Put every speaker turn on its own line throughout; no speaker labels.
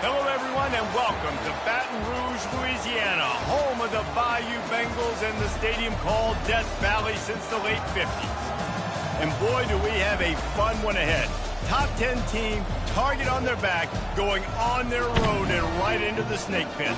Hello, everyone, and welcome to Baton Rouge, Louisiana, home of the Bayou Bengals and the stadium called Death Valley since the late 50s. And boy, do we have a fun one ahead. Top 10 team, target on their back, going on their road and right into the snake pit.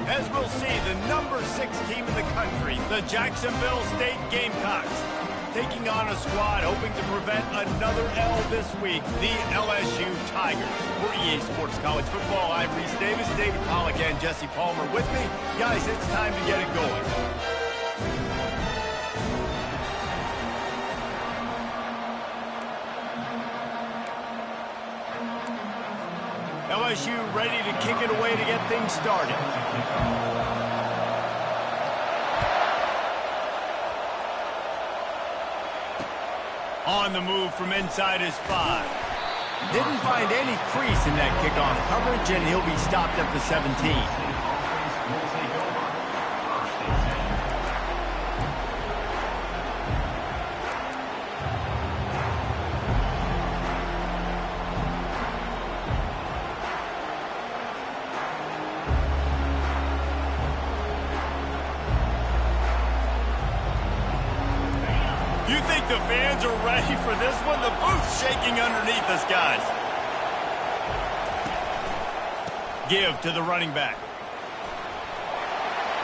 As we'll see, the number 6 team in the country, the Jacksonville State Gamecocks, taking on a squad hoping to prevent another L this week, the LSU Tigers. For EA Sports College Football, I'm Reese Davis, David Pollack, and Jesse Palmer with me. Guys, it's time to get it going. LSU ready to kick it away to get things started. On the move from inside his 5. Didn't find any crease in that kickoff coverage, and he'll be stopped at the 17. You think the fans are ready for this one? The booth's shaking underneath us, guys. Give to the running back.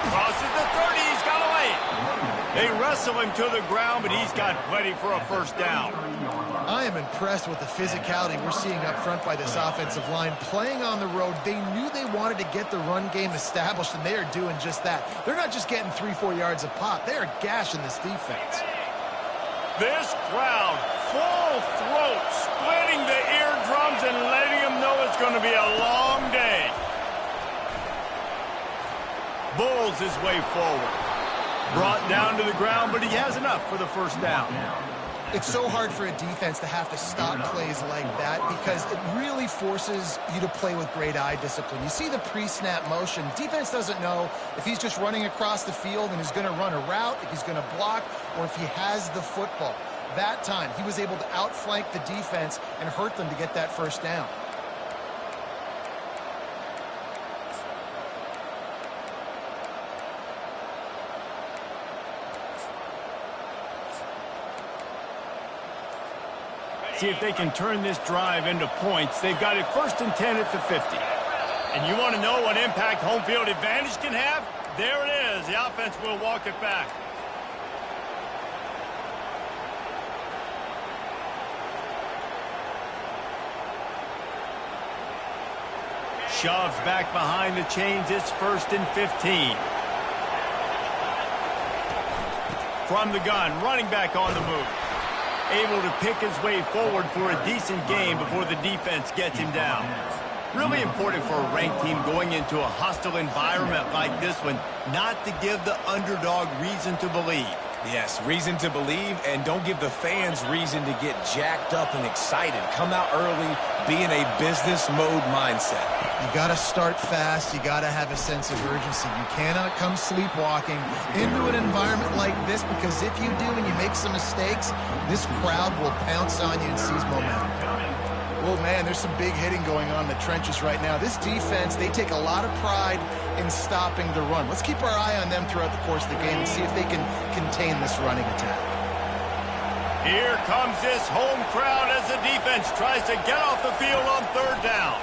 Crosses the 30. He's got away. They wrestle him to the ground, but he's got plenty for a first down.
I am impressed with the physicality we're seeing up front by this offensive line. Playing on the road, they knew they wanted to get the run game established, and they are doing just that. They're not just getting 3-4 yards a pop. They are gashing this defense.
This crowd, full throat, splitting the eardrums and letting them know it's going to be a long day. Bulls his way forward. Brought down to the ground, but he has enough for the first down.
It's so hard for a defense to have to stop plays like that because it really forces you to play with great eye discipline. You see the pre-snap motion. Defense doesn't know if he's just running across the field and he's going to run a route, if he's going to block, or if he has the football. That time, he was able to outflank the defense and hurt them to get that first down.
See if they can turn this drive into points. They've got it 1st and 10 at the 50. And you want to know what impact home field advantage can have? There it is. The offense will walk it back. Shoves back behind the chains. It's 1st and 15. From the gun, running back on the move. Able to pick his way forward for a decent game before the defense gets him down. Really important for a ranked team going into a hostile environment like this one, not to give the underdog reason to believe.
Yes, reason to believe, and don't give the fans reason to get jacked up and excited. Come out early, be in a business mode mindset.
You got to start fast. You got to have a sense of urgency. You cannot come sleepwalking into an environment like this because if you do and you make some mistakes, this crowd will pounce on you and seize momentum. Oh, man, there's some big hitting going on in the trenches right now. This defense, they take a lot of pride in stopping the run. Let's keep our eye on them throughout the course of the game and see if they can contain this running attack.
Here comes this home crowd as the defense tries to get off the field on 3rd down.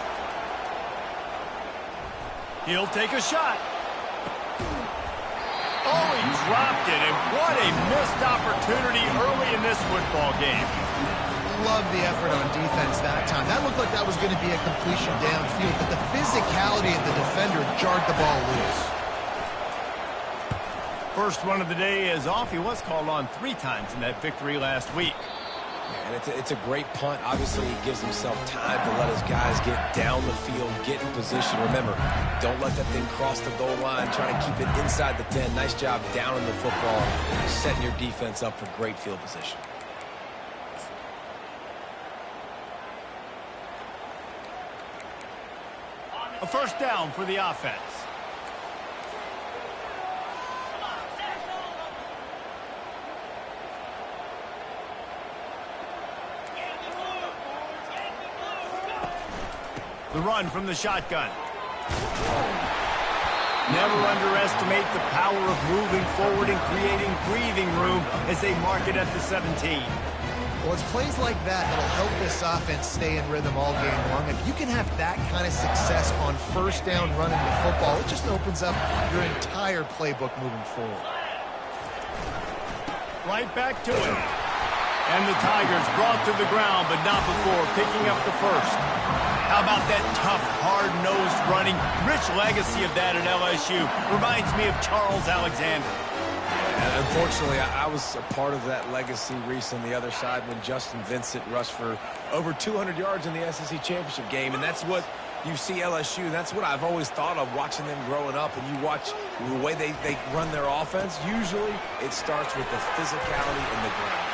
He'll take a shot. Oh, he dropped it, and what a missed opportunity early in this football game.
Love the effort on defense that time. That looked like that was going to be a completion downfield, but the physicality of the defender jarred the ball loose.
First one of the day is off. He was called on 3 times in that victory last week.
And it's a great punt. Obviously, he gives himself time to let his guys get down the field, get in position. Remember, don't let that thing cross the goal line. Try to keep it inside the 10. Nice job down in the football, setting your defense up for great field position.
A first down for the offense. The run from the shotgun. Never underestimate the power of moving forward and creating breathing room as they mark it at the 17.
Well, it's plays like that that'll help this offense stay in rhythm all game long. If you can have that kind of success on first down running the football, it just opens up your entire playbook moving forward.
Right back to it. And the Tigers brought to the ground, but not before picking up the first. How about that tough, hard-nosed running? Rich legacy of that at LSU. Reminds me of Charles Alexander.
And unfortunately, I was a part of that legacy, Reese, on the other side when Justin Vincent rushed for over 200 yards in the SEC Championship game. And that's what you see LSU. That's what I've always thought of watching them growing up. And you watch the way they run their offense. Usually, it starts with the physicality in the ground.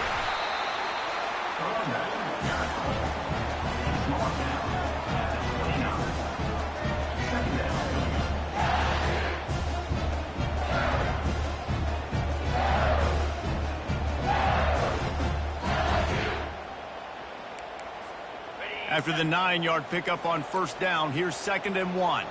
After the 9-yard pickup on first down, here's 2nd and 1.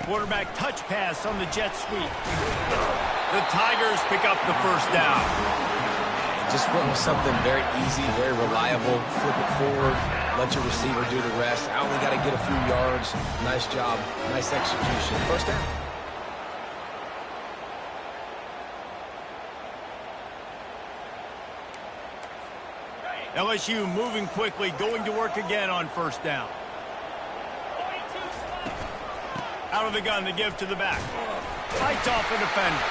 Quarterback touch pass on the jet sweep. The Tigers pick up the first down.
Just went with something very easy, very reliable. Flip it forward, let your receiver do the rest. I only got to get a few yards. Nice job, nice execution. First down.
LSU moving quickly, going to work again on first down. Out of the gun to give to the back. Fights off a defender.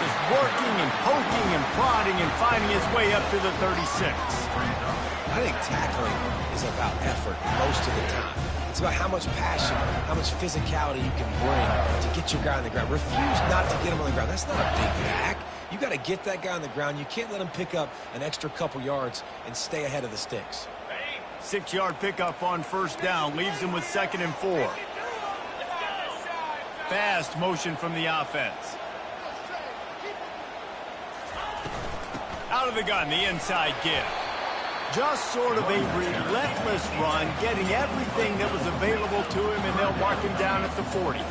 Just working and poking and prodding and finding his way up to the 36.
I think tackling is about effort most of the time. It's about how much passion, how much physicality you can bring to get your guy on the ground. Refuse not to get him on the ground. That's not a big back. You got to get that guy on the ground. You can't let him pick up an extra couple yards and stay ahead of the sticks.
6-yard pickup on first down leaves him with 2nd and 4. Fast motion from the offense. Out of the gun, the inside give. Just sort of a relentless run, getting everything that was available to him, and they'll mark him down at the 40.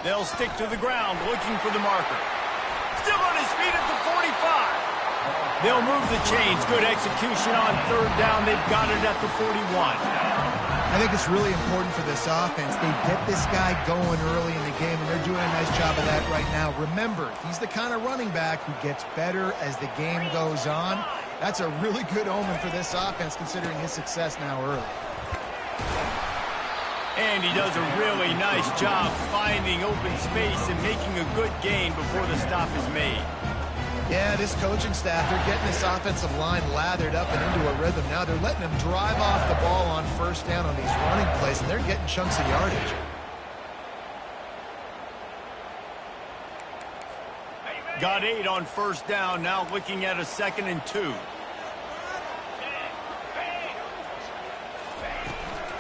They'll stick to the ground, looking for the marker. Still on his feet at the 45. They'll move the chains. Good execution on third down. They've got it at the 41.
I think it's really important for this offense. They get this guy going early in the game, and they're doing a nice job of that right now. Remember, he's the kind of running back who gets better as the game goes on. That's a really good omen for this offense, considering his success now early.
And he does a really nice job finding open space and making a good gain before the stop is made.
Yeah, this coaching staff, they're getting this offensive line lathered up and into a rhythm now. They're letting them drive off the ball on first down on these running plays, and they're getting chunks of yardage.
Got 8 on first down, now looking at a 2nd and 2.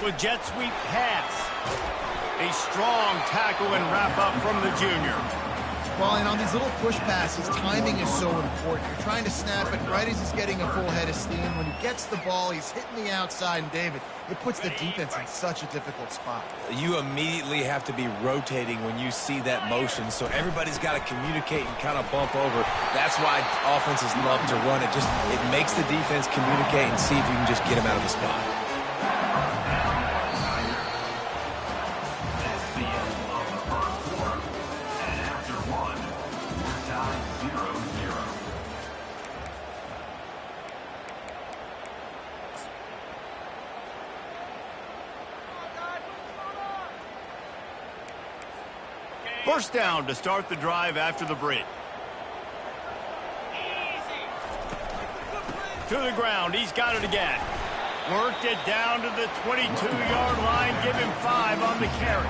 With jet sweep pass. A strong tackle and wrap up from the junior.
Well, and on these little push passes, timing is so important. You're trying to snap it right as he's getting a full head of steam. When he gets the ball, he's hitting the outside, and David, it puts the defense in such a difficult spot.
You immediately have to be rotating when you see that motion, so everybody's got to communicate and kind of bump over. That's why offenses love to run it. It makes the defense communicate and see if you can just get him out of the spot.
First down to start the drive after the break. To the ground, he's got it again. Worked it down to the 22-yard line, give him 5 on the carry.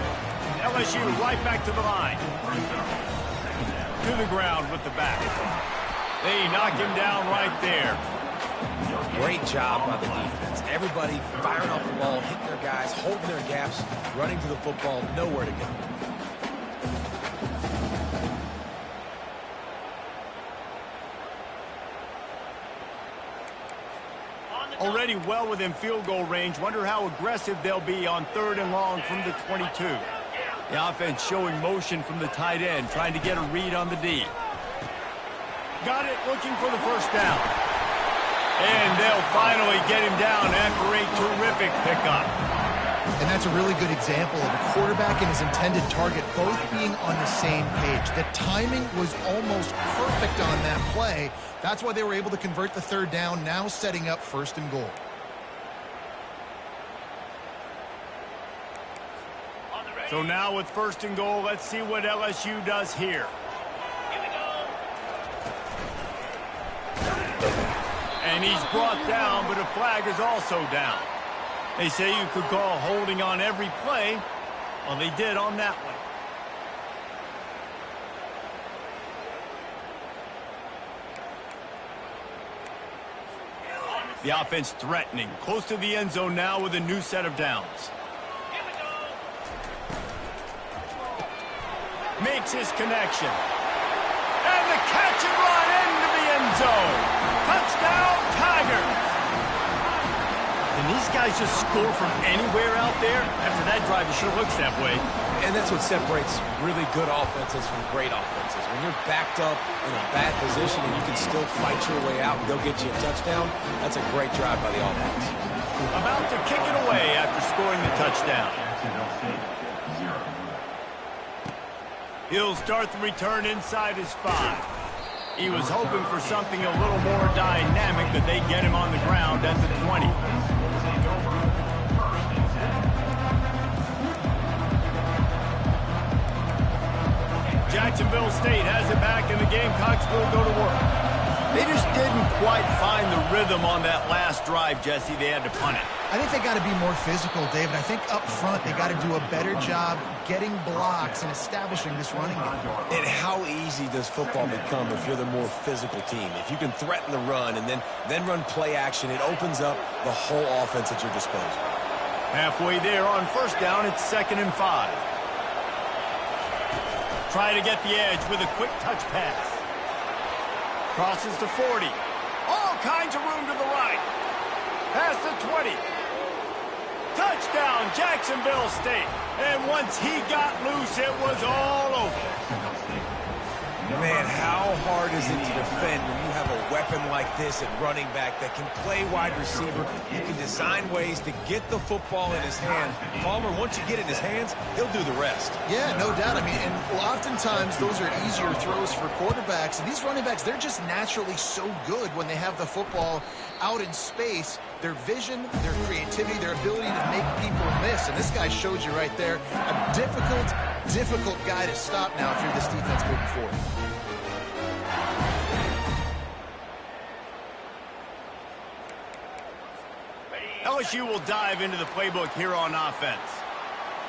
LSU right back to the line. To the ground with the back. They knock him down right there.
Great job by the defense. Everybody firing off the ball, hitting their guys, holding their gaps, running to the football, nowhere to go.
Already well within field goal range. Wonder how aggressive they'll be on 3rd and long from the 22. The offense showing motion from the tight end, trying to get a read on the D. Got it, looking for the first down. And they'll finally get him down after a terrific pickup.
And that's a really good example of a quarterback and his intended target both being on the same page. The timing was almost perfect on that play. That's why they were able to convert the 3rd down, now setting up 1st and goal.
So now with 1st and goal, let's see what LSU does here. And he's brought down, but a flag is also down. They say you could call holding on every play. Well, they did on that one. The offense threatening, close to the end zone now with a new set of downs. Makes his connection. And the catch and run into the end zone. Touchdown, Tigers. And these guys just score from anywhere out there. After that drive, it sure looks that way.
And that's what separates really good offenses from great offenses. When you're backed up in a bad position and you can still fight your way out and go get you a touchdown, that's a great drive by the offense.
About to kick it away after scoring the touchdown. He'll start the return inside his 5. He was hoping for something a little more dynamic, but they get him on the ground at the 20. Jacksonville State has it back, and the Gamecocks will go to work. They just didn't quite find the rhythm on that last drive, Jesse. They had to punt it.
I think they got to be more physical, David. I think up front they got to do a better job getting blocks and establishing this running game.
And how easy does football become if you're the more physical team? If you can threaten the run and then run play action, it opens up the whole offense at your disposal.
Halfway there on 1st down, it's 2nd and 5. Try to get the edge with a quick touch pass. Crosses to 40. All kinds of room to the right. Past the 20. Touchdown, Jacksonville State. And once he got loose, it was all over.
Man, how hard is it to defend when you have a weapon like this at running back that can play wide receiver? You can design ways to get the football in his hand. Palmer, once you get it in his hands, he'll do the rest.
Yeah, no doubt. I mean, and oftentimes those are easier throws for quarterbacks. And these running backs, they're just naturally so good when they have the football out in space. Their vision, their creativity, their ability to make people miss. And this guy showed you right there a difficult guy to stop now if you're this defense moving forward.
LSU will dive into the playbook here on offense.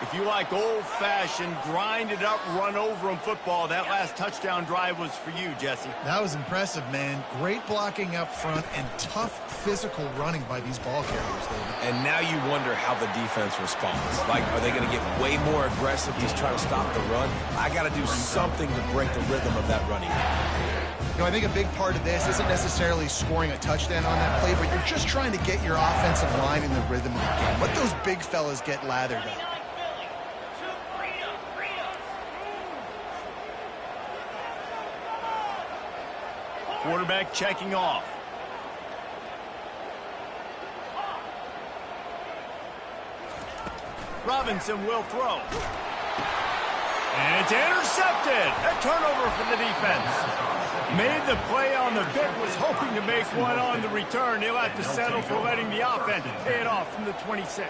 If you like old-fashioned, grind-it-up, run-over-'em football, that last touchdown drive was for you, Jesse.
That was impressive, man. Great blocking up front and tough physical running by these ball carriers, David.
And now you wonder how the defense responds. Like, are they going to get way more aggressive, just try to stop the run? I got to do something to break the rhythm of that running game.
You know, I think a big part of this isn't necessarily scoring a touchdown on that play, but you're just trying to get your offensive line in the rhythm of the game. Let those big fellas get lathered up.
Quarterback checking off. Robinson will throw. And it's intercepted. A turnover for the defense. Made the play on the bit, was hoping to make one on the return. He'll have to settle for letting the offense pay it off from the 26.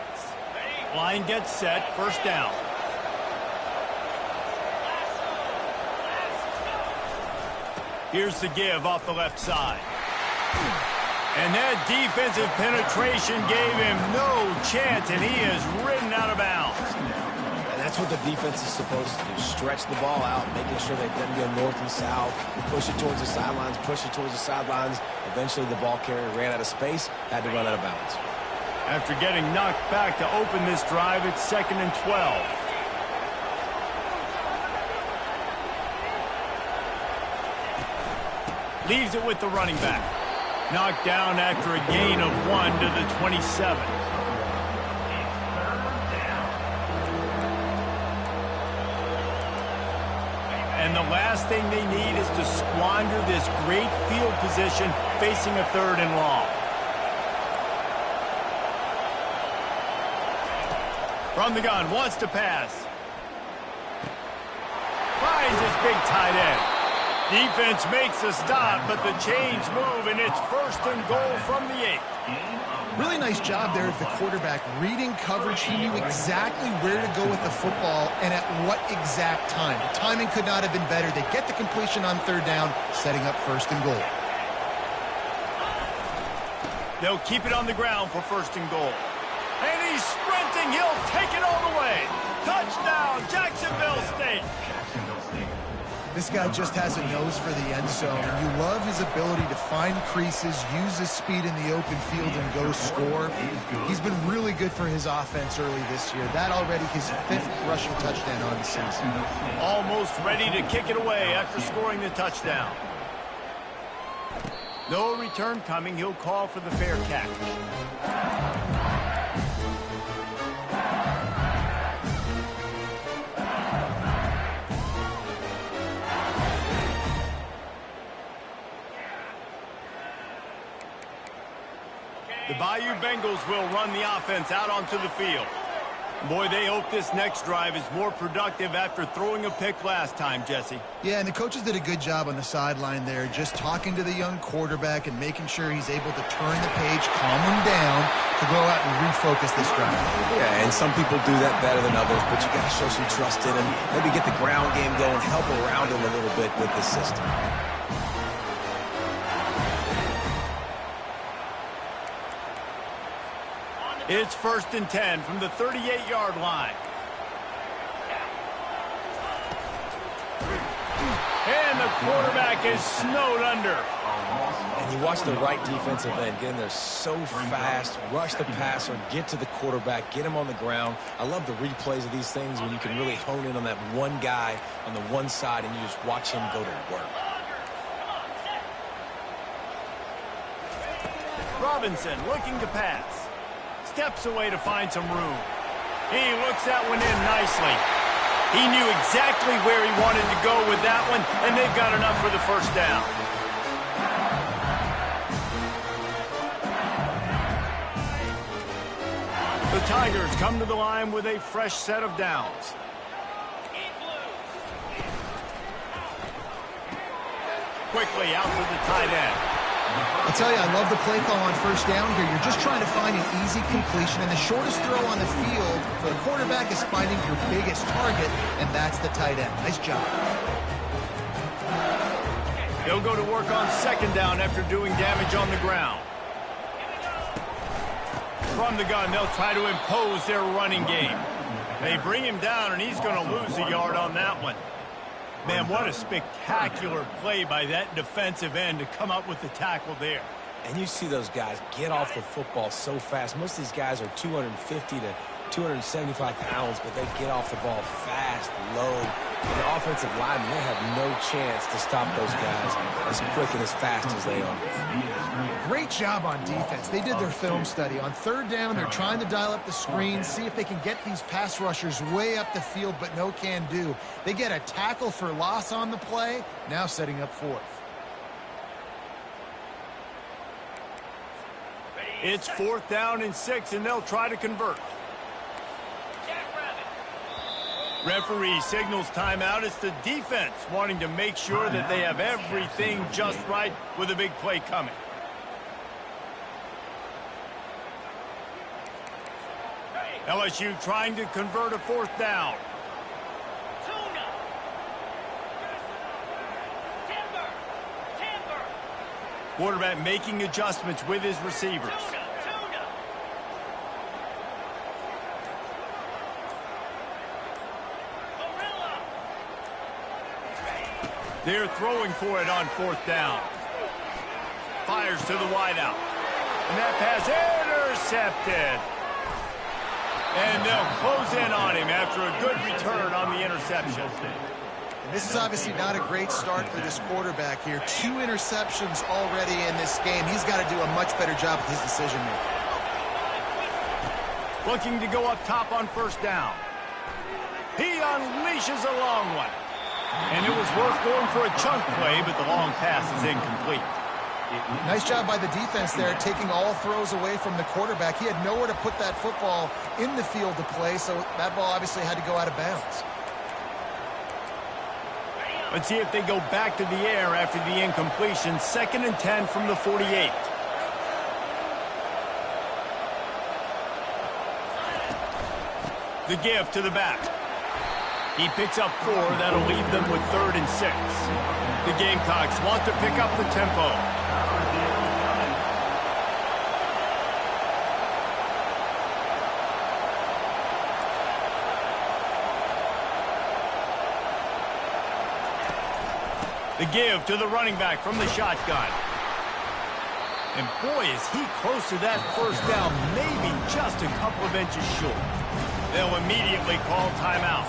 Line gets set, 1st down. Here's the give off the left side. And that defensive penetration gave him no chance, and he is ridden out of bounds.
And that's That's what the defense is supposed to do. Stretch the ball out, making sure they then go north and south, push it towards the sidelines, push it towards the sidelines. Eventually, the ball carrier ran out of space, had to run out of bounds.
After getting knocked back to open this drive, it's 2nd and 12. Leaves it with the running back. Knocked down after a gain of 1 to the 27. And the last thing they need is to squander this great field position facing a 3rd and long. From the gun, wants to pass. Finds his big tight end. Defense makes a stop, but the chains move, and it's 1st and goal from the 8.
Really nice job there of the quarterback. Reading coverage, he knew exactly where to go with the football and at what exact time. The timing could not have been better. They get the completion on 3rd down, setting up 1st and goal.
They'll keep it on the ground for 1st and goal. And he's sprinting. He'll take it all the way. Touchdown, Jacksonville State.
This guy just has a nose for the end zone, and you love his ability to find creases, use his speed in the open field, and go score. He's been really good for his offense early this year. That already his 5th rushing touchdown on the season.
Almost ready to kick it away after scoring the touchdown. No return coming. He'll call for the fair catch. The Bayou Bengals will run the offense out onto the field. Boy, they hope this next drive is more productive after throwing a pick last time, Jesse.
Yeah, and the coaches did a good job on the sideline there, just talking to the young quarterback and making sure he's able to turn the page, calm him down, to go out and refocus this drive.
Yeah, and some people do that better than others, but you got to show some trust in him. Maybe get the ground game going, help around him a little bit with the system.
It's 1st and 10 from the 38-yard line. And the quarterback is snowed under.
And you watch the right defensive end get in there so fast, rush the passer, get to the quarterback, get him on the ground. I love the replays of these things when you can really hone in on that one guy on the one side and you just watch him go to work.
Robinson looking to pass. Steps away to find some room. He looks that one in nicely. He knew exactly where he wanted to go with that one, and they've got enough for the 1st down. The Tigers come to the line with a fresh set of downs. Quickly out to the tight end.
I'll tell you, I love the play call on 1st down here. You're just trying to find an easy completion, and the shortest throw on the field for the quarterback is finding your biggest target, and that's the tight end. Nice job.
They'll go to work on 2nd down after doing damage on the ground. From the gun, they'll try to impose their running game. They bring him down, and he's going to lose a yard on that one. Man, what a spectacular play by that defensive end to come up with the tackle there.
And you see those guys get off the football so fast. Most of these guys are 250 to 275 pounds, but they get off the ball fast, low. And the offensive linemen, they have no chance to stop those guys as quick and as fast as they are.
Great job on defense. They did their film study. On 3rd down, they're trying to dial up the screen, see if they can get these pass rushers way up the field, but no can do. They get a tackle for loss on the play, now setting up 4th.
It's 4th down and 6, and they'll try to convert. Referee signals timeout. It's the defense wanting to make sure that they have everything just right with a big play coming. LSU trying to convert a 4th down. Quarterback making adjustments with his receivers. They're throwing for it on 4th down. Fires to the wideout. And that pass intercepted. And they'll close in on him after a good return on the interception.
And this is obviously not a great start for this quarterback here. 2 interceptions already in this game. He's got to do a much better job with his decision-making.
Looking to go up top on 1st down. He unleashes a long one. And it was worth going for a chunk play, but the long pass is incomplete.
Nice job by the defense there, taking all throws away from the quarterback. He had nowhere to put that football in the field to play, so that ball obviously had to go out of bounds.
Let's see if they go back to the air after the incompletion. 2nd and 10 from the 48. The give to the back. He picks up 4. That'll leave them with 3rd and 6. The Gamecocks want to pick up the tempo. The give to the running back from the shotgun. And boy, is he close to that 1st down, maybe just a couple of inches short. They'll immediately call timeout.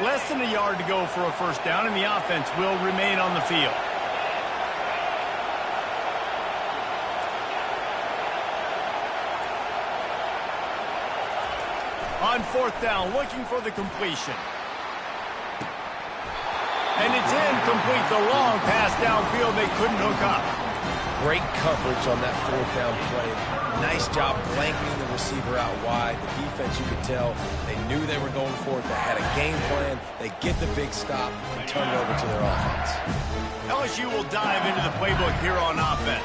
Less than a yard to go for a 1st down, and the offense will remain on the field. On 4th down, looking for the completion. And it's incomplete. The long pass downfield, they couldn't hook up.
Great coverage on that 4th down play. Nice job blanketing the receiver out wide. The defense, you could tell, they knew they were going for it. They had a game plan. They get the big stop and turn it over to their offense.
LSU will dive into the playbook here on offense.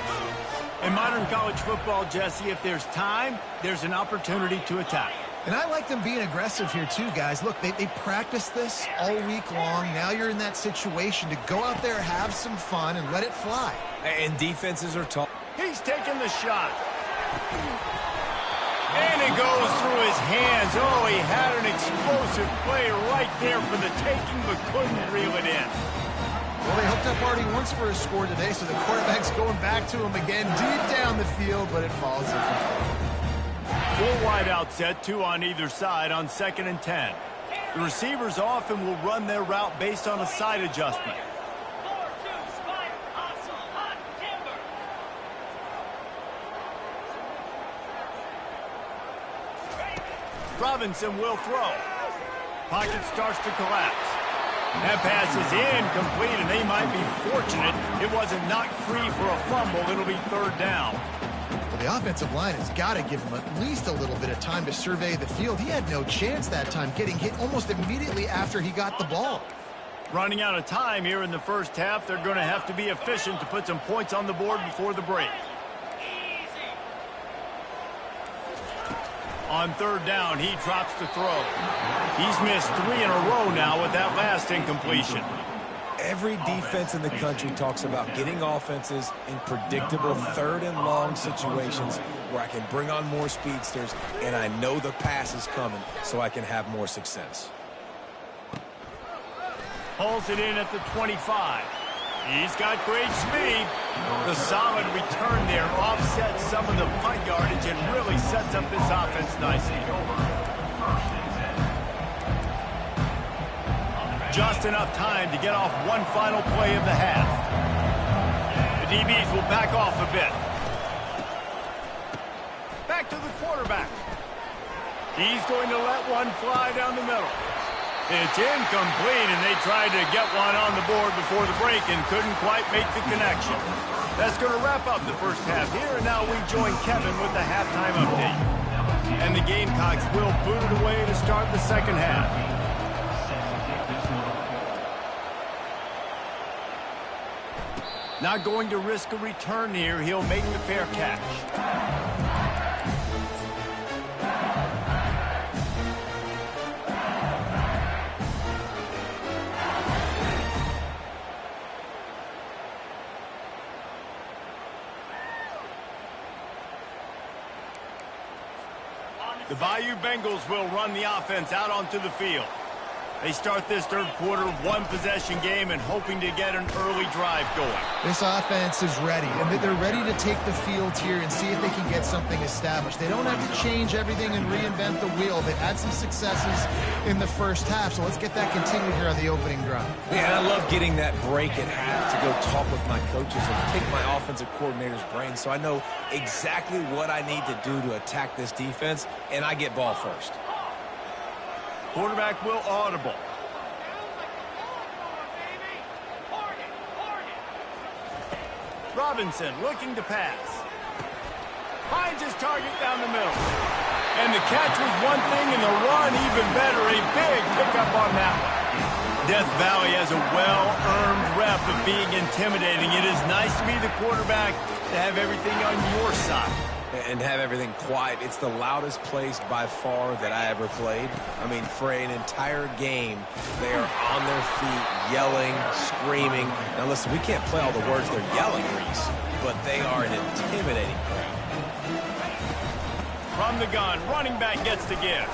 In modern college football, Jesse, if there's time, there's an opportunity to attack.
And I like them being aggressive here too, guys. Look, they practiced this all week long. Now you're in that situation to go out there, have some fun, and let it fly.
And defenses are tough.
He's taking the shot. And it goes through his hands. Oh, he had an explosive play right there for the taking, but couldn't reel it in.
Well, they hooked up already once for a score today, so the quarterback's going back to him again deep down the field, but it falls incomplete.
Full wide out set, 2 on either side on 2nd and 10. The receivers often will run their route based on a side adjustment. Robinson will throw. Pocket starts to collapse. That pass is incomplete, and they might be fortunate it wasn't knocked free for a fumble. It'll be 3rd down.
Well, the offensive line has got to give him at least a little bit of time to survey the field. He had no chance that time, getting hit almost immediately after he got the ball.
Running out of time here in the 1st half, they're going to have to be efficient to put some points on the board before the break. On 3rd down, he drops to throw. He's missed 3 in a row now with that last incompletion.
Every defense in the country talks about getting offenses in predictable 3rd and long situations where I can bring on more speedsters and I know the pass is coming so I can have more success.
Pulls it in at the 25. He's got great speed. The solid return there offsets some of the punt yardage and really sets up this offense nicely. Just enough time to get off one final play of the half. The DBs will back off a bit. Back to the quarterback. He's going to let one fly down the middle. It's incomplete, and they tried to get one on the board before the break and couldn't quite make the connection. That's going to wrap up the 1st half here, and now we join Kevin with the halftime update. And the Gamecocks will boot it away to start the 2nd half. Not going to risk a return here. He'll make the fair catch. The Bayou Bengals will run the offense out onto the field. They start this third quarter, one-possession game, and hoping to get an early drive going.
This offense is ready, and they're ready to take the field here and see if they can get something established. They don't have to change everything and reinvent the wheel. They've had some successes in the first half, so let's get that continued here on the opening drive.
Yeah, I love getting that break at half to go talk with my coaches and pick my offensive coordinator's brain so I know exactly what I need to do to attack this defense, and I get ball first.
Quarterback will audible. Robinson looking to pass. Finds his target down the middle. And the catch was one thing and the run even better. A big pickup on that one. Death Valley has a well-earned rep of being intimidating. It is nice to be the quarterback to have everything on your side.
And have everything quiet. It's the loudest place by far that I ever played. I mean, for an entire game, they are on their feet, yelling, screaming. Now listen, we can't play all the words they're yelling, Reese, but they are an intimidating crowd.
From the gun, running back gets to give.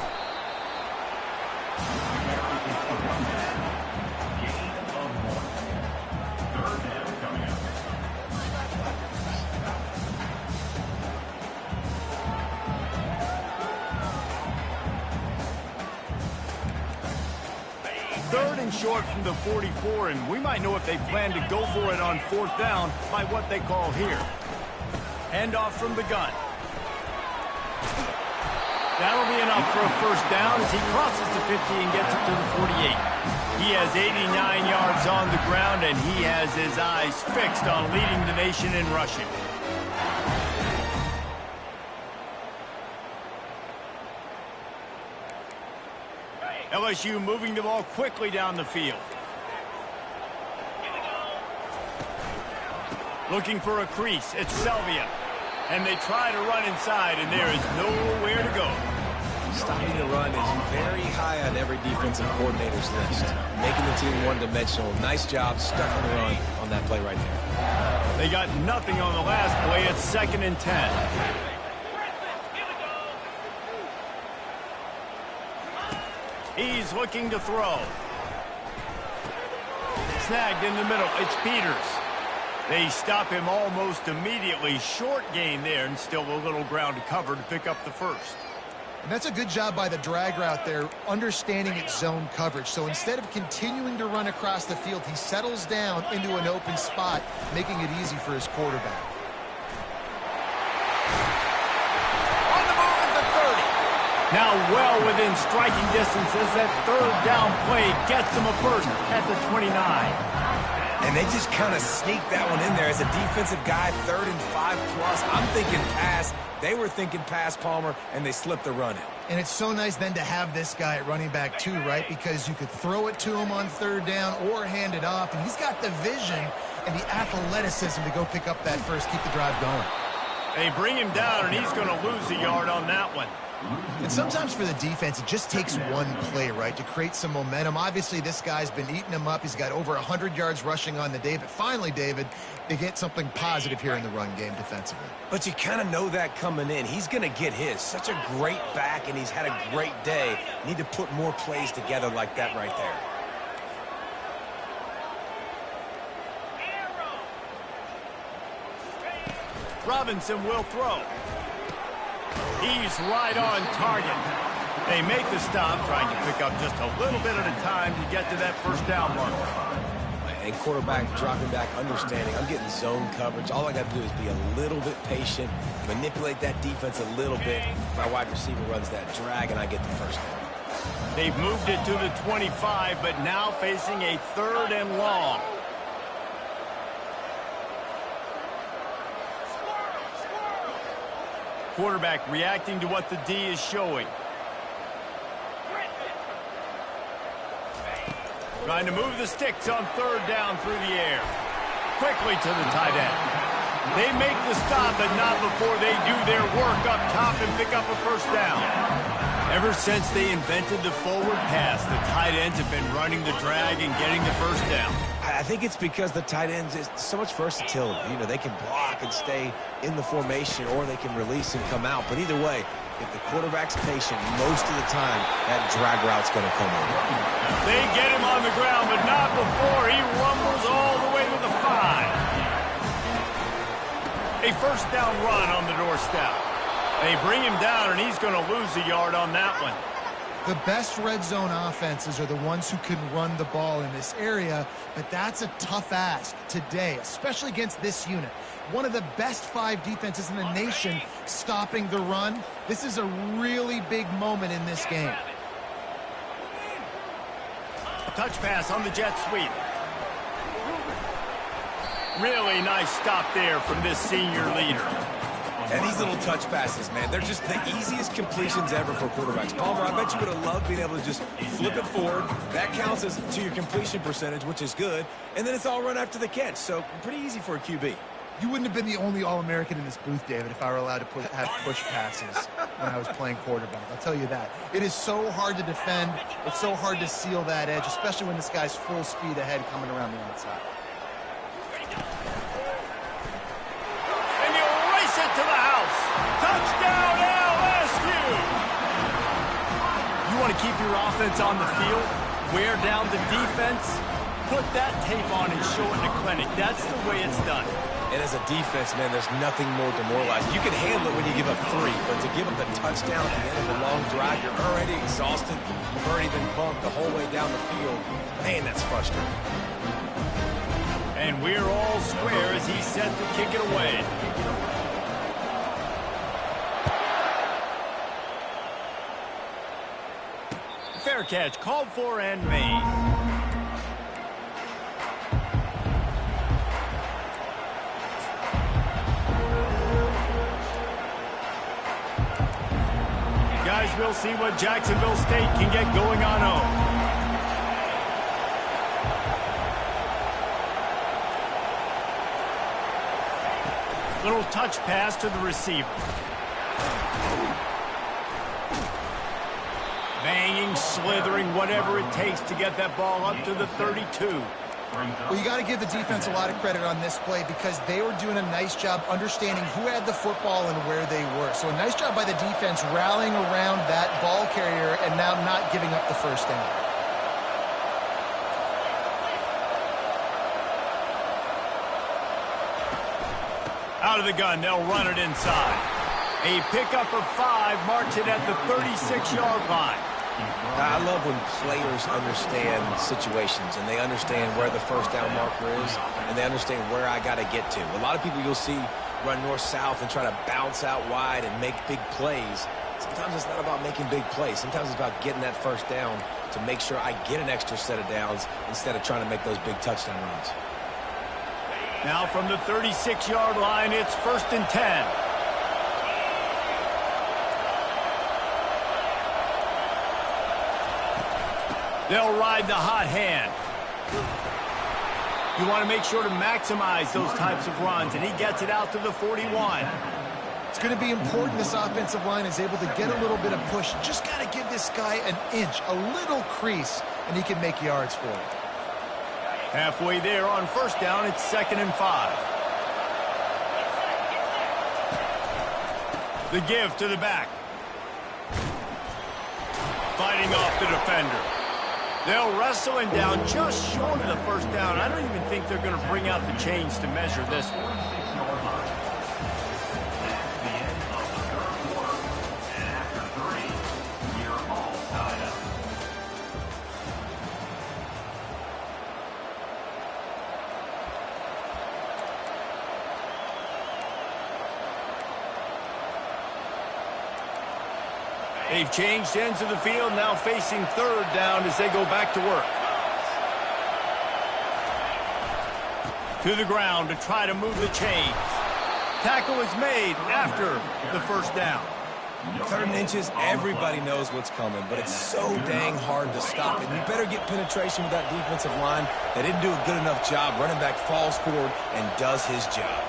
Third and short from the 44, and we might know if they plan to go for it on fourth down by what they call here. Handoff from the gun. That'll be enough for a first down as he crosses the 50 and gets it to the 48. He has 89 yards on the ground, and he has his eyes fixed on leading the nation in rushing. LSU moving the ball quickly down the field. Looking for a crease. It's Selvia. And they try to run inside, and there is nowhere to go.
Stopping the run is very high on every defensive coordinator's list. Making the team one-dimensional. Nice job stuffing the run on that play right there.
They got nothing on the last play. It's 2nd and 10. He's looking to throw. Snagged in the middle. It's Peters. They stop him almost immediately. Short gain there, and still a little ground to cover to pick up the first.
And that's a good job by the drag route there, understanding its zone coverage. So instead of continuing to run across the field, he settles down into an open spot, making it easy for his quarterback.
On the move at the 30. Now well within striking distance as that third down play gets him a first at the 29.
And they just kind of sneaked that one in there as a defensive guy, 3rd and 5+. I'm thinking pass. They were thinking pass, Palmer, and they slipped the run in.
And it's so nice then to have this guy at running back too, right? Because you could throw it to him on 3rd down or hand it off. And he's got the vision and the athleticism to go pick up that first, keep the drive going.
They bring him down, and he's going to lose a yard on that one.
And sometimes for the defense, it just takes one play, right, to create some momentum. Obviously, this guy's been eating him up. He's got over 100 yards rushing on the day. But finally, David, they get something positive here in the run game defensively.
But you kind of know that coming in. He's going to get his. Such a great back, and he's had a great day. Need to put more plays together like that right there.
Robinson will throw. He's right on target. They make the stop, trying to pick up just a little bit at a time to get to that first down mark.
And quarterback dropping back, understanding I'm getting zone coverage. All I got to do is be a little bit patient, manipulate that defense a little bit. My wide receiver runs that drag, and I get the first down.
They've moved it to the 25, but now facing a 3rd and long. Quarterback reacting to what the D is showing. Trying to move the sticks on 3rd down through the air. Quickly to the tight end. They make the stop, but not before they do their work up top and pick up a first down. Ever since they invented the forward pass, the tight ends have been running the drag and getting the first down.
I think it's because the tight ends is so much versatility. You know, they can block and stay in the formation, or they can release and come out. But either way, If the quarterback's patient, most of the time, that drag route's going to come over.
They get him on the ground, but not before he rumbles all the way to the 5. A first down run on the doorstep. They bring him down, and he's going to lose a yard on that one.
The best red zone offenses are the ones who can run the ball in this area, but that's a tough ask today, especially against this unit. One of the best 5 defenses in the nation stopping the run. This is a really big moment in this game.
Touch pass on the jet sweep. Really nice stop there from this senior leader.
And these little touch passes, man, they're just the easiest completions ever for quarterbacks. Palmer, I bet you would have loved being able to just flip it forward. That counts as to your completion percentage, which is good. And then it's all run after the catch, so pretty easy for a QB.
You wouldn't have been the only All-American in this booth, David, if I were allowed to have push passes when I was playing quarterback. I'll tell you that. It is so hard to defend. It's so hard to seal that edge, especially when this guy's full speed ahead coming around the outside.
To the house. Touchdown, LSU! You want to keep your offense on the field? Wear down the defense? Put that tape on and show it in the clinic. That's the way it's done.
And as a defense, man, there's nothing more demoralizing. You can handle it when you give up 3, but to give up the touchdown at the end of the long drive, you're already exhausted. You've already been bumped the whole way down the field. Man, that's frustrating.
And we're all square as he's set to kick it away. Fair catch, called for and made. Guys, we'll see what Jacksonville State can get going on home. Little touch pass to the receiver. Banging, slithering, whatever it takes to get that ball up to the 32.
Well, you got to give the defense a lot of credit on this play because they were doing a nice job understanding who had the football and where they were. So a nice job by the defense rallying around that ball carrier and now not giving up the first down.
Out of the gun, they'll run it inside. A pickup of 5 marks it at the 36-yard line.
I love when players understand situations and they understand where the first down marker is and they understand where I got to get to. A lot of people you'll see run north-south and try to bounce out wide and make big plays. Sometimes it's not about making big plays. Sometimes it's about getting that first down to make sure I get an extra set of downs instead of trying to make those big touchdown runs.
Now from the 36-yard line, it's 1st and 10. They'll ride the hot hand. You want to make sure to maximize those types of runs, and he gets it out to the 41.
It's going to be important this offensive line is able to get a little bit of push. Just got to give this guy an inch, a little crease, and he can make yards for it.
Halfway there on 1st down, it's 2nd and 5. The give to the back. Fighting off the defender. They'll wrestle him down just short of the first down. I don't even think they're going to bring out the chains to measure this one. They've changed ends of the field, now facing 3rd down as they go back to work. To the ground to try to move the chains. Tackle is made after the first down.
3rd and inches, everybody knows what's coming, but it's so dang hard to stop it. You better get penetration with that defensive line. They didn't do a good enough job. Running back falls forward and does his job.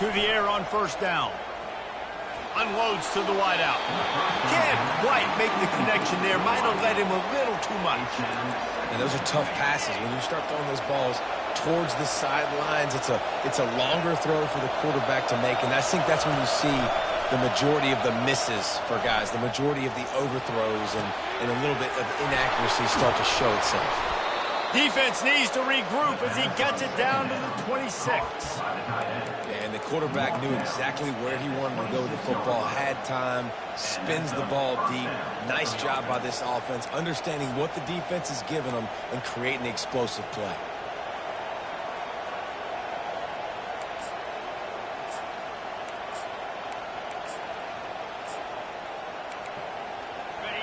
To the air on 1st down. Unloads to the wideout. Can't quite make the connection there. Might have led him a little too much.
And those are tough passes. When you start throwing those balls towards the sidelines, it's a longer throw for the quarterback to make. And I think that's when you see the majority of the misses for guys, the majority of the overthrows and a little bit of inaccuracy start to show itself.
Defense needs to regroup as he gets it down to the 26.
And the quarterback knew exactly where he wanted to go with the football, had time, spins the ball deep. Nice job by this offense, understanding what the defense is giving them and creating the explosive play.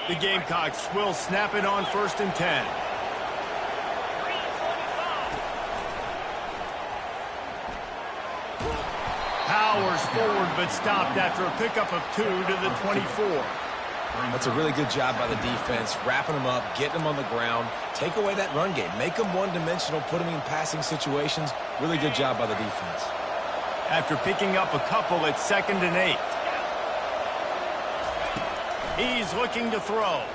The Gamecocks will snap it on 1st and 10. Powers forward, but stopped after a pickup of 2 to the 24.
That's a really good job by the defense, wrapping them up, getting them on the ground, take away that run game, make them one-dimensional, put them in passing situations. Really good job by the defense.
After picking up a couple at 2nd and 8. He's looking to throw.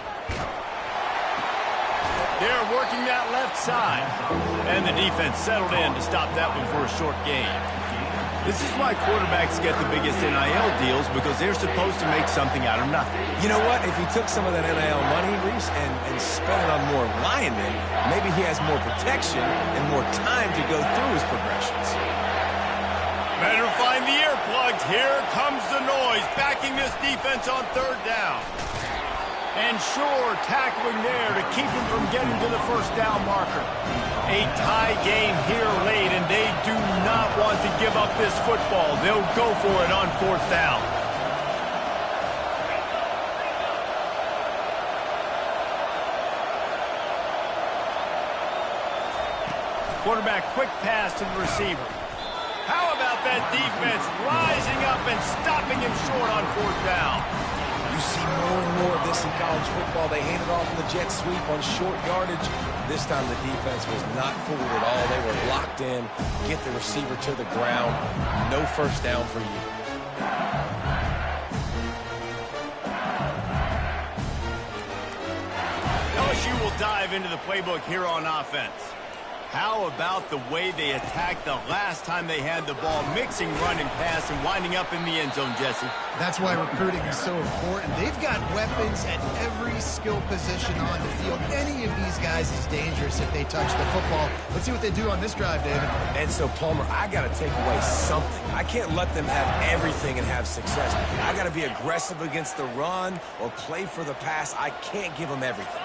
They're working that left side. And the defense settled in to stop that one for a short gain. This is why quarterbacks get the biggest NIL deals, because they're supposed to make something out of nothing.
You know what? If he took some of that NIL money, Reese, and spent it on more linemen, maybe he has more protection and more time to go through his progressions.
Better find the earplugs. Here comes the noise, backing this defense on 3rd down. And sure, tackling there to keep him from getting to the 1st down marker. A tie game here late, and they do not want to give up this football. They'll go for it on 4th down. Quarterback, quick pass to the receiver. How about that defense rising up and stopping him short on 4th down?
You see more and more of this in college football. They hand it off in the jet sweep on short yardage. This time the defense was not fooled at all. They were locked in, get the receiver to the ground. No 1st down for you.
LSU will dive into the playbook here on offense. How about the way they attacked the last time they had the ball, mixing run and pass and winding up in the end zone, Jesse?
That's why recruiting is so important. They've got weapons at every skill position on the field. Any of these guys is dangerous if they touch the football. Let's see what they do on this drive, David.
And so, Palmer, I got to take away something. I can't let them have everything and have success. I got to be aggressive against the run or play for the pass. I can't give them everything.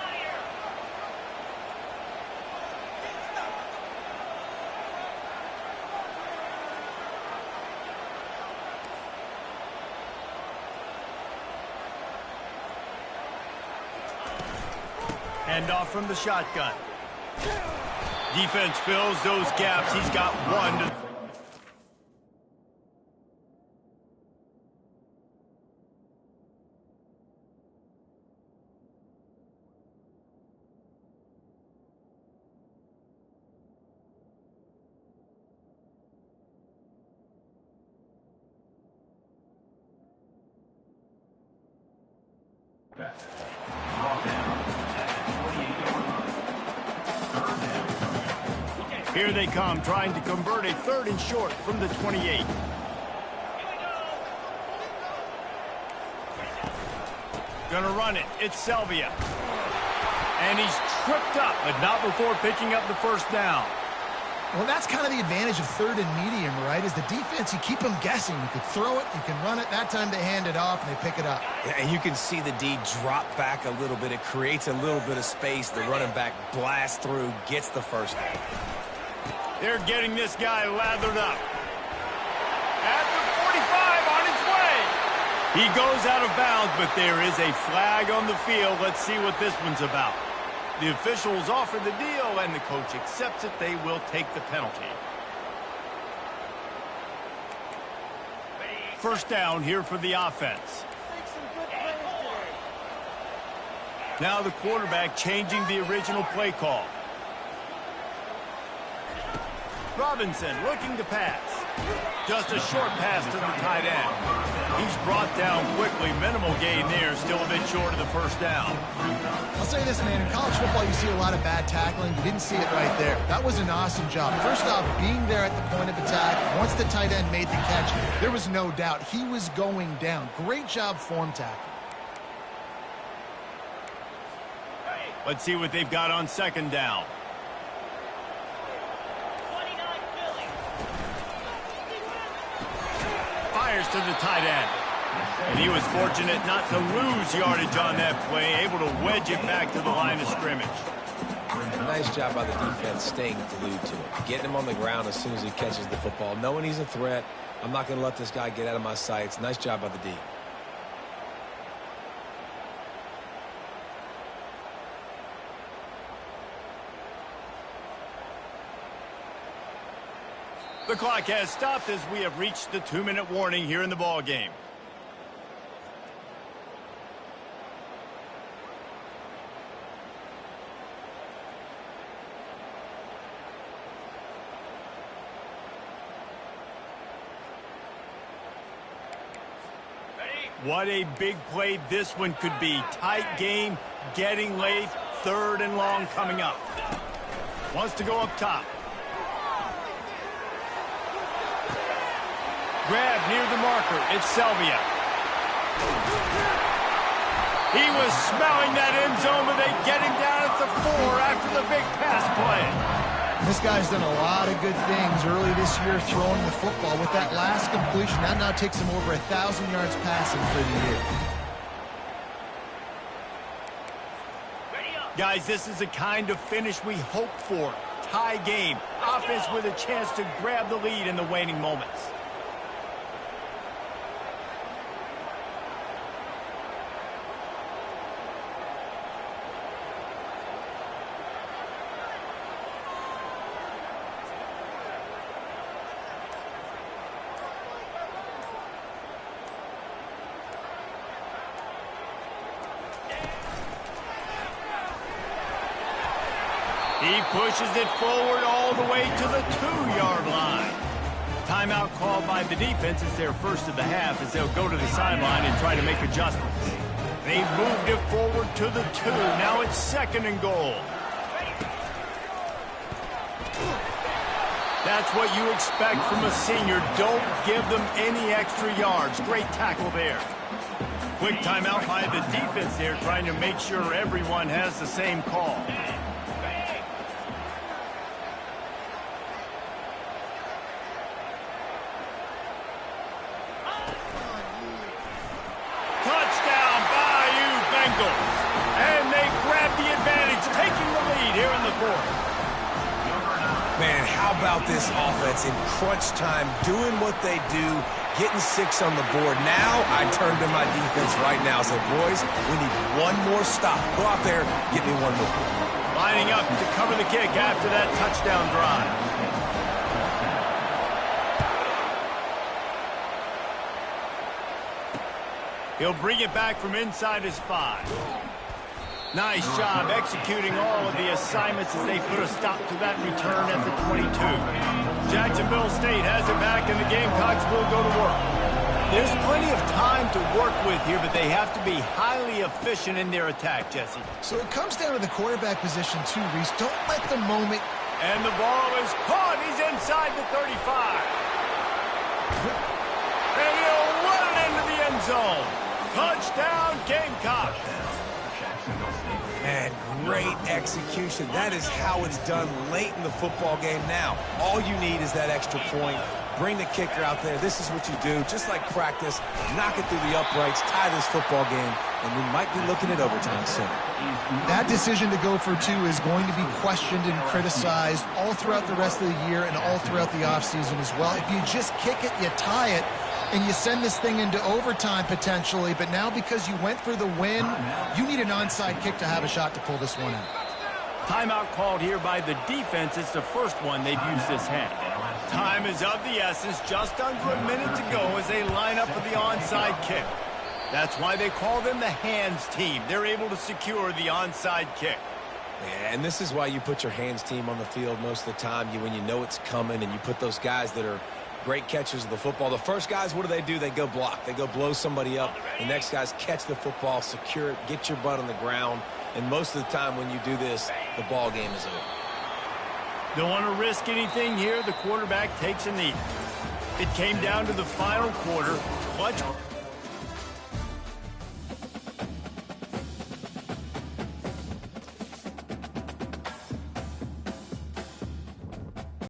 Handoff from the shotgun. Defense fills those gaps. He's got 1 to... Here they come, trying to convert a 3rd and short from the 28. Gonna run it. It's Selvia. And he's tripped up, but not before picking up the 1st down.
Well, that's kind of the advantage of 3rd and medium, right? Is the defense, you keep them guessing. You can throw it, you can run it. That time they hand it off, and they pick it up.
Yeah, and you can see the D drop back a little bit. It creates a little bit of space. The running back blasts through, gets the 1st down.
They're getting this guy lathered up. At the 45, on his way. He goes out of bounds, but there is a flag on the field. Let's see what this one's about. The officials offer the deal, and the coach accepts it. They will take the penalty. 1st down here for the offense. Now the quarterback changing the original play call. Robinson looking to pass. Just a short pass to the tight end. He's brought down quickly. Minimal gain there. Still a bit short of the first down.
I'll say this, man. In college football, you see a lot of bad tackling. You didn't see it right there. That was an awesome job. First off, being there at the point of attack. Once the tight end made the catch, there was no doubt he was going down. Great job form tackle.
Let's see what they've got on second down. Fires to the tight end. And he was fortunate not to lose yardage on that play, able to wedge it back to the line of scrimmage.
Nice job by the defense staying glued to it. Getting him on the ground as soon as he catches the football. Knowing he's a threat, I'm not going to let this guy get out of my sights. Nice job by the D.
The clock has stopped as we have reached the 2-minute warning here in the ball game. What a big play this one could be. Tight game, getting late, 3rd and long coming up. Wants to go up top. Grab near the marker. It's Selvia. He was smelling that end zone, but they get him down at the 4 after the big pass play.
This guy's done a lot of good things early this year throwing the football. With that last completion, that now takes him over 1,000 yards passing for the year.
Guys, this is the kind of finish we hope for. Tie game. Offense with a chance to grab the lead in the waning moments. He pushes it forward all the way to the 2-yard line. Timeout called by the defense. It's their first of the half as they'll go to the sideline and try to make adjustments. They've moved it forward to the 2. Now it's 2nd and goal. That's what you expect from a senior. Don't give them any extra yards. Great tackle there. Quick timeout by the defense there, trying to make sure everyone has the same call. And they grab the advantage, taking the lead here in the 4th.
Man, how about this offense in crunch time, doing what they do, getting 6 on the board. Now I turn to my defense right now and say, boys, we need one more stop. Go out there, get me one more.
Lining up to cover the kick after that touchdown drive. He'll bring it back from inside his 5. Nice job executing all of the assignments as they put a stop to that return at the 22. Jacksonville State has it back, and the Gamecocks will go to work. There's plenty of time to work with here, but they have to be highly efficient in their attack, Jesse.
So it comes down to the quarterback position too, Reese. Don't let the moment...
And the ball is caught. He's inside the 35. And he'll run it into the end zone. Touchdown, Gamecocks.
Man, great execution. That is how it's done late in the football game now. All you need is that extra point. Bring the kicker out there. This is what you do. Just like practice, knock it through the uprights, tie this football game, and we might be looking at overtime soon.
That decision to go for 2 is going to be questioned and criticized all throughout the rest of the year and all throughout the offseason as well. If you just kick it, you tie it, and you send this thing into overtime potentially, but now because you went for the win, you need an onside kick to have a shot to pull this one out.
Timeout called here by the defense. It's the first one they've used this half. Time is of the essence, just under a minute to go as they line up for the onside kick. That's why they call them the hands team. They're able to secure the onside kick.
Yeah, and this is why you put your hands team on the field most of the time when you know it's coming, and you put those guys that are great catchers of the football. The first guys, what do? They go block. They go blow somebody up. The next guys catch the football, secure it, get your butt on the ground. And most of the time when you do this, the ball game is over.
Don't want to risk anything here. The quarterback takes a knee. It came down to the final quarter. Clutch